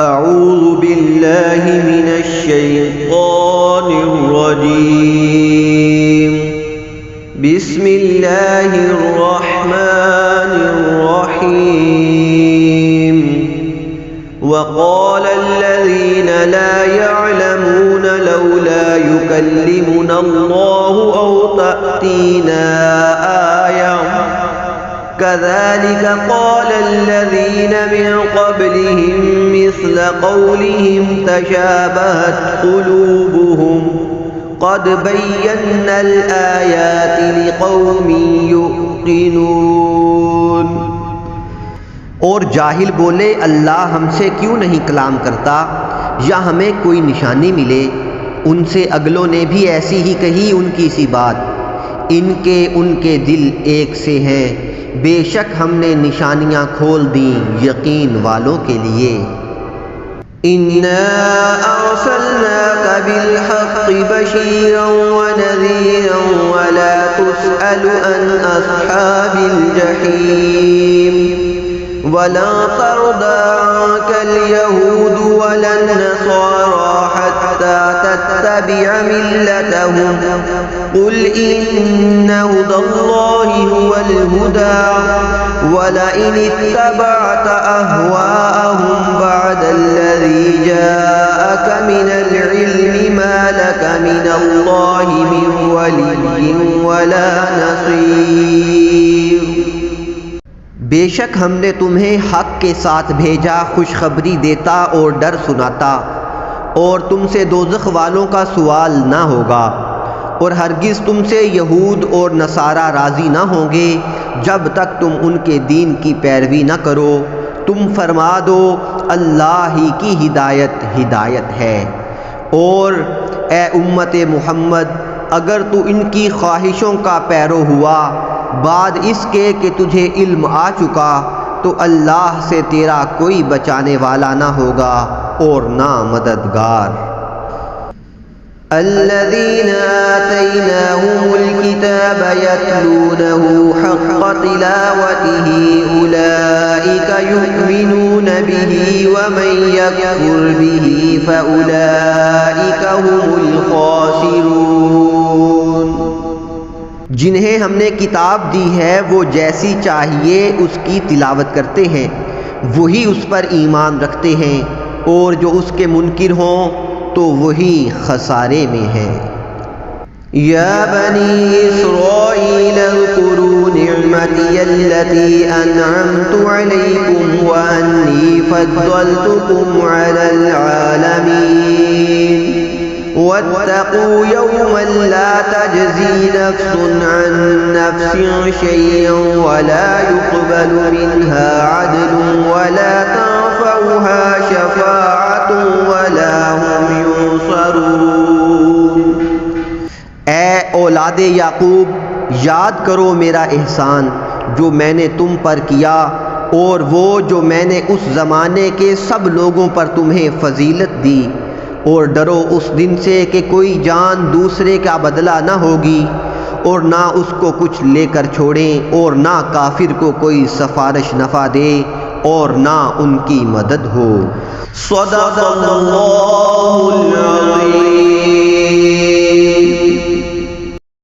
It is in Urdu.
اعوذ باللہ من الشیطان الرجیم بسم اللہ الرحمن الرحیم وقال الذین لا يعلمون لولا يكلمنا اللہ او تأتینا آیہ كذلك قال الذين من قبلهم مثل قولهم تشابهت قلوبهم قد بينا الآيات لقوم يوقنون۔ اور جاہل بولے اللہ ہم سے کیوں نہیں کلام کرتا یا ہمیں کوئی نشانی ملے۔ ان سے اگلوں نے بھی ایسی ہی کہی ان کی سی بات، ان کے دل ایک سے ہیں، بے شک ہم نے نشانیاں کھول دیں یقین والوں کے لیے۔ اِنَّا أَرْسَلْنَاكَ بِالْحَقِّ بَشِيرًا وَنَذِيرًا وَلَا تُسْأَلُ عَنْ أَصْحَابِ الْجَحِيمِ وَلَن تَرْضَىٰ عَنكَ الْيَهُودُ وَلَا النَّصَارَىٰ حَتَّىٰ تَتَّبِعَ مِلَّتَهُمْ قُلْ إِنَّ هُدَى اللَّهِ هُوَ الْهُدَىٰ وَلَئِنِ اتَّبَعْتَ أَهْوَاءَهُمْ بَعْدَ الَّذِي جَاءَكَ مِنَ الْعِلْمِ مَا لَكَ مِنَ اللَّهِ مِن وَلِيٍّ وَلَا نَصِيرٍ۔ بے شک ہم نے تمہیں حق کے ساتھ بھیجا، خوشخبری دیتا اور ڈر سناتا، اور تم سے دوزخ والوں کا سوال نہ ہوگا، اور ہرگز تم سے یہود اور نصارہ راضی نہ ہوں گے جب تک تم ان کے دین کی پیروی نہ کرو۔ تم فرما دو اللہ ہی کی ہدایت ہے، اور اے امت محمد اگر تو ان کی خواہشوں کا پیرو ہوا بعد اس کے کہ تجھے علم آ چکا تو اللہ سے تیرا کوئی بچانے والا نہ ہوگا اور نہ مددگار۔ الذين آتيناهم الكتاب يتلونه حق تلاوته أولئك يؤمنون به ومن يكفر به فأولئك هم الخاسرون۔ جنہیں ہم نے کتاب دی ہے وہ جیسی چاہیے اس کی تلاوت کرتے ہیں، وہی اس پر ایمان رکھتے ہیں، اور جو اس کے منکر ہوں تو وہی خسارے میں ہیں۔ یا بنی اسرائیل اذکروا نعمتی التي انعمت علیکم وانی فضلتکم علی العالمین واتقوا یوما لا تجزی نفس عن نفس شیئا ولا يقبل منها عدل ولا تنفعها شفاعة ولا هم ينصرون۔ اے اولاد یعقوب یاد کرو میرا احسان جو میں نے تم پر کیا، اور وہ جو میں نے اس زمانے کے سب لوگوں پر تمہیں فضیلت دی، اور ڈرو اس دن سے کہ کوئی جان دوسرے کا بدلہ نہ ہوگی، اور نہ اس کو کچھ لے کر چھوڑیں، اور نہ کافر کو کوئی سفارش نفع دے اور نہ ان کی مدد ہو۔ صدق اللہ العظیم۔